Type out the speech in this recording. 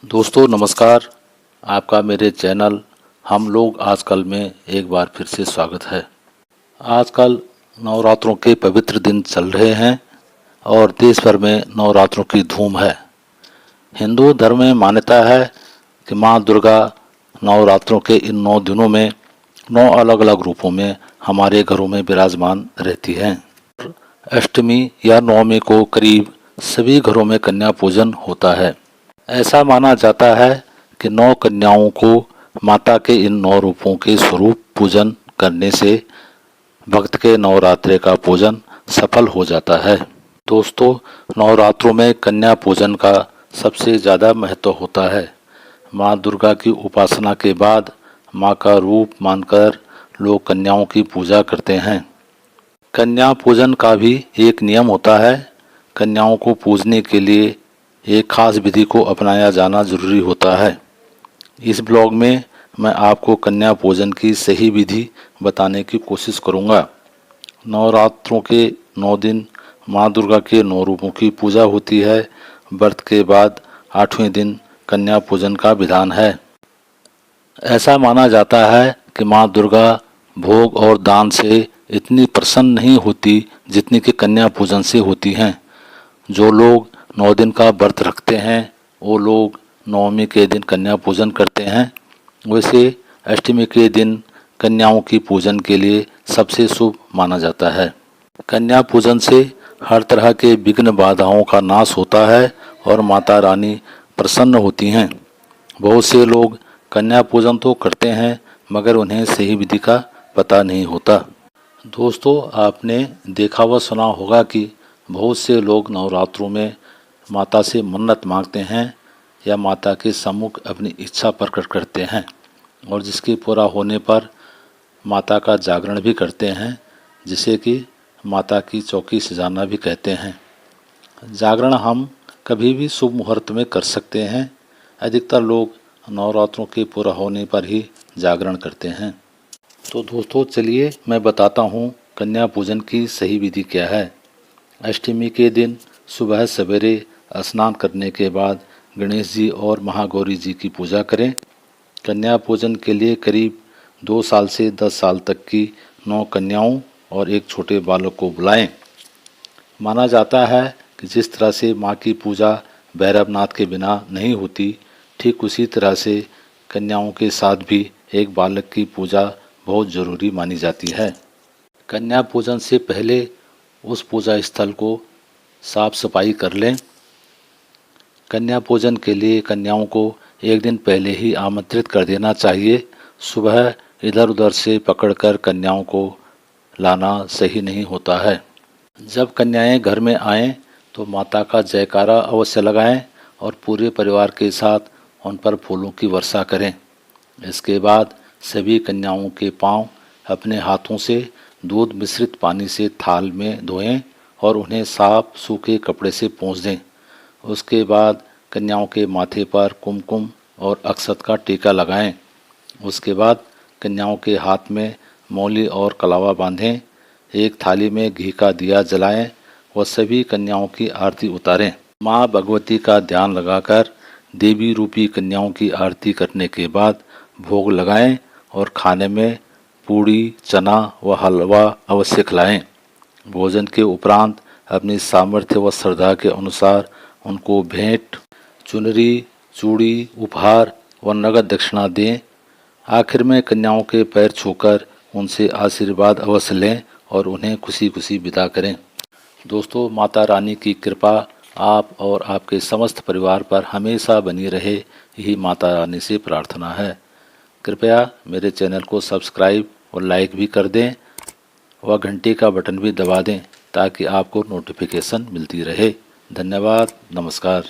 दोस्तों नमस्कार। आपका मेरे चैनल हम लोग आजकल में एक बार फिर से स्वागत है। आजकल नवरात्रों के पवित्र दिन चल रहे हैं और देश भर में नवरात्रों की धूम है। हिंदू धर्म में मान्यता है कि माँ दुर्गा नवरात्रों के इन 9 दिनों में 9 अलग अलग रूपों में हमारे घरों में विराजमान रहती हैं। अष्टमी या नवमी को करीब सभी घरों में कन्या पूजन होता है। ऐसा माना जाता है कि 9 कन्याओं को माता के इन 9 रूपों के स्वरूप पूजन करने से भक्त के नवरात्रे का पूजन सफल हो जाता है। दोस्तों, नवरात्रों में कन्या पूजन का सबसे ज़्यादा महत्व होता है। माँ दुर्गा की उपासना के बाद माँ का रूप मानकर लोग कन्याओं की पूजा करते हैं। कन्या पूजन का भी एक नियम होता है। कन्याओं को पूजने के लिए एक खास विधि को अपनाया जाना जरूरी होता है। इस ब्लॉग में मैं आपको कन्या पूजन की सही विधि बताने की कोशिश करूंगा। नवरात्रों के 9 दिन माँ दुर्गा के 9 रूपों की पूजा होती है। व्रत के बाद 8वें दिन कन्या पूजन का विधान है। ऐसा माना जाता है कि माँ दुर्गा भोग और दान से इतनी प्रसन्न नहीं होती जितनी कि कन्या पूजन से होती हैं। जो लोग 9 दिन का व्रत रखते हैं वो लोग नवमी के दिन कन्या पूजन करते हैं। वैसे अष्टमी के दिन कन्याओं की पूजन के लिए सबसे शुभ माना जाता है। कन्या पूजन से हर तरह के विघ्न बाधाओं का नाश होता है और माता रानी प्रसन्न होती हैं। बहुत से लोग कन्या पूजन तो करते हैं मगर उन्हें सही विधि का पता नहीं होता। दोस्तों, आपने देखा व सुना होगा कि बहुत से लोग नवरात्रों में माता से मन्नत मांगते हैं या माता के सम्मुख अपनी इच्छा प्रकट करते हैं और जिसके पूरा होने पर माता का जागरण भी करते हैं, जिसे कि माता की चौकी सजाना भी कहते हैं। जागरण हम कभी भी शुभ मुहूर्त में कर सकते हैं। अधिकतर लोग नवरात्रों के पूरा होने पर ही जागरण करते हैं। तो दोस्तों चलिए मैं बताता हूँ कन्या पूजन की सही विधि क्या है। अष्टमी के दिन सुबह सवेरे स्नान करने के बाद गणेश जी और महागौरी जी की पूजा करें। कन्या पूजन के लिए करीब 2 साल से 10 साल तक की 9 कन्याओं और एक छोटे बालक को बुलाएं। माना जाता है कि जिस तरह से माँ की पूजा भैरवनाथ के बिना नहीं होती, ठीक उसी तरह से कन्याओं के साथ भी एक बालक की पूजा बहुत ज़रूरी मानी जाती है। कन्या पूजन से पहले उस पूजा स्थल को साफ सफाई कर लें। कन्या पूजन के लिए कन्याओं को एक दिन पहले ही आमंत्रित कर देना चाहिए। सुबह इधर उधर से पकड़कर कन्याओं को लाना सही नहीं होता है। जब कन्याएं घर में आएं तो माता का जयकारा अवश्य लगाएं और पूरे परिवार के साथ उन पर फूलों की वर्षा करें। इसके बाद सभी कन्याओं के पांव अपने हाथों से दूध मिश्रित पानी से थाल में धोएं और उन्हें साफ सूखे कपड़े से पोंछ दें। उसके बाद कन्याओं के माथे पर कुमकुम और अक्षत का टीका लगाएं। उसके बाद कन्याओं के हाथ में मौली और कलावा बांधें। एक थाली में घी का दिया जलाएं और सभी कन्याओं की आरती उतारें। माँ भगवती का ध्यान लगाकर देवी रूपी कन्याओं की आरती करने के बाद भोग लगाएं और खाने में पूड़ी, चना व हलवा अवश्य खिलाएं। भोजन के उपरांत अपनी सामर्थ्य व श्रद्धा के अनुसार उनको भेंट, चुनरी, चूड़ी, उपहार व नगद दक्षिणा दें। आखिर में कन्याओं के पैर छूकर उनसे आशीर्वाद अवश्य लें और उन्हें खुशी खुशी विदा करें। दोस्तों, माता रानी की कृपा आप और आपके समस्त परिवार पर हमेशा बनी रहे, यही माता रानी से प्रार्थना है। कृपया मेरे चैनल को सब्सक्राइब और लाइक भी कर दें व घंटी का बटन भी दबा दें ताकि आपको नोटिफिकेशन मिलती रहे। धन्यवाद। नमस्कार।